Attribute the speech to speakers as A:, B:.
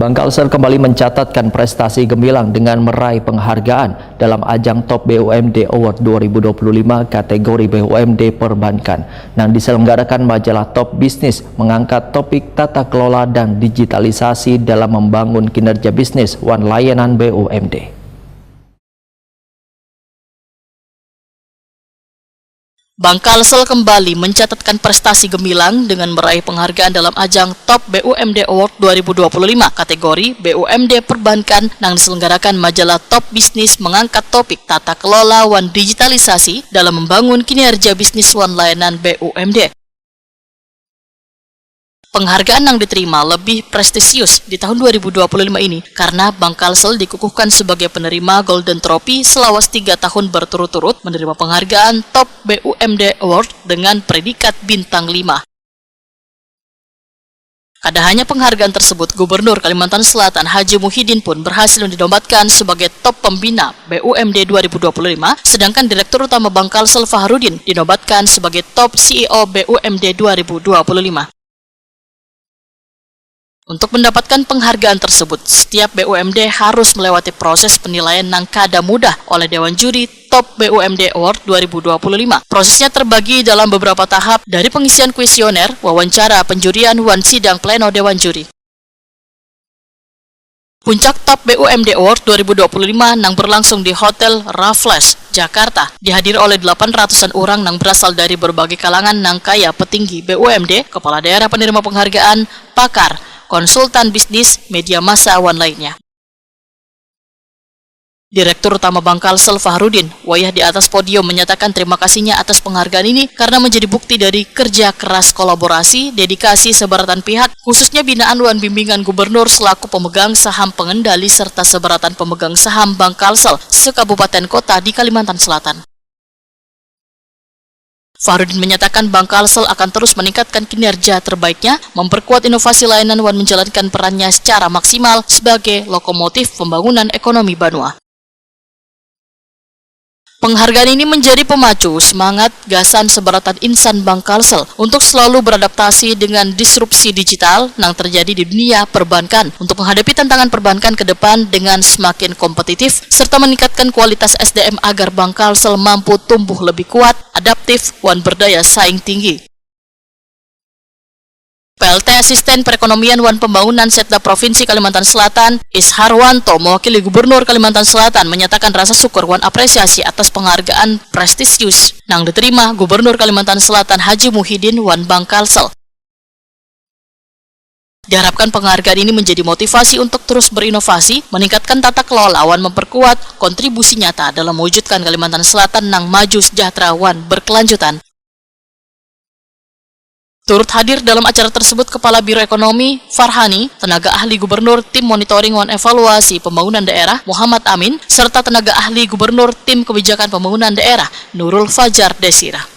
A: Bank Kalsel kembali mencatatkan prestasi gemilang dengan meraih penghargaan dalam ajang Top BUMD Award 2025 kategori BUMD Perbankan yang diselenggarakan majalah Top Bisnis, mengangkat topik tata kelola dan digitalisasi dalam membangun kinerja bisnis wan layanan BUMD.
B: Bank Kalsel kembali mencatatkan prestasi gemilang dengan meraih penghargaan dalam ajang Top BUMD Award 2025 kategori BUMD Perbankan yang diselenggarakan majalah Top Bisnis, mengangkat topik tata kelola wan digitalisasi dalam membangun kinerja bisnis wan layanan BUMD. Penghargaan yang diterima lebih prestisius di tahun 2025 ini karena Bank Kalsel dikukuhkan sebagai penerima Golden Trophy selawas 3 tahun berturut-turut menerima penghargaan Top BUMD Award dengan predikat bintang 5. Kada hanya penghargaan tersebut, Gubernur Kalimantan Selatan Haji Muhyiddin pun berhasil dinobatkan sebagai top pembina BUMD 2025, sedangkan Direktur Utama Bank Kalsel Fahrudin dinobatkan sebagai top CEO BUMD 2025. Untuk mendapatkan penghargaan tersebut, setiap BUMD harus melewati proses penilaian yang kada mudah oleh Dewan Juri Top BUMD Award 2025. Prosesnya terbagi dalam beberapa tahap, dari pengisian kuesioner, wawancara, penjurian, wan sidang pleno Dewan Juri. Puncak Top BUMD Award 2025 yang berlangsung di Hotel Raffles, Jakarta, dihadiri oleh 800-an orang yang berasal dari berbagai kalangan yang kaya petinggi BUMD, kepala daerah penerima penghargaan, pakar, konsultan bisnis, media massa, wan lainnya. Direktur Utama Bank Kalsel Fahrudin wayah di atas podium menyatakan terima kasihnya atas penghargaan ini karena menjadi bukti dari kerja keras kolaborasi, dedikasi sebaratan pihak, khususnya binaan wan bimbingan gubernur selaku pemegang saham pengendali serta sebaratan pemegang saham Bank Kalsel sekabupaten kota di Kalimantan Selatan. Fahrudin menyatakan Bank Kalsel akan terus meningkatkan kinerja terbaiknya, memperkuat inovasi layanan wan menjalankan perannya secara maksimal sebagai lokomotif pembangunan ekonomi Banua. Penghargaan ini menjadi pemacu semangat gasan sebaratan insan Bank Kalsel untuk selalu beradaptasi dengan disrupsi digital yang terjadi di dunia perbankan untuk menghadapi tantangan perbankan ke depan dengan semakin kompetitif serta meningkatkan kualitas SDM agar Bank Kalsel mampu tumbuh lebih kuat, adaptif, wan berdaya saing tinggi. PLT Asisten Perekonomian wan Pembangunan Setda Provinsi Kalimantan Selatan, Isharwanto, mewakili Gubernur Kalimantan Selatan, menyatakan rasa syukur wan apresiasi atas penghargaan prestisius yang diterima Gubernur Kalimantan Selatan Haji Muhyiddin wan Bank Kalsel. Diharapkan penghargaan ini menjadi motivasi untuk terus berinovasi, meningkatkan tata kelola wan memperkuat kontribusi nyata dalam mewujudkan Kalimantan Selatan yang maju sejahtera wan berkelanjutan. Turut hadir dalam acara tersebut Kepala Biro Ekonomi Farhani, tenaga ahli Gubernur Tim Monitoring wan Evaluasi Pembangunan Daerah Muhammad Amin, serta tenaga ahli Gubernur Tim Kebijakan Pembangunan Daerah Nurul Fajar Desira.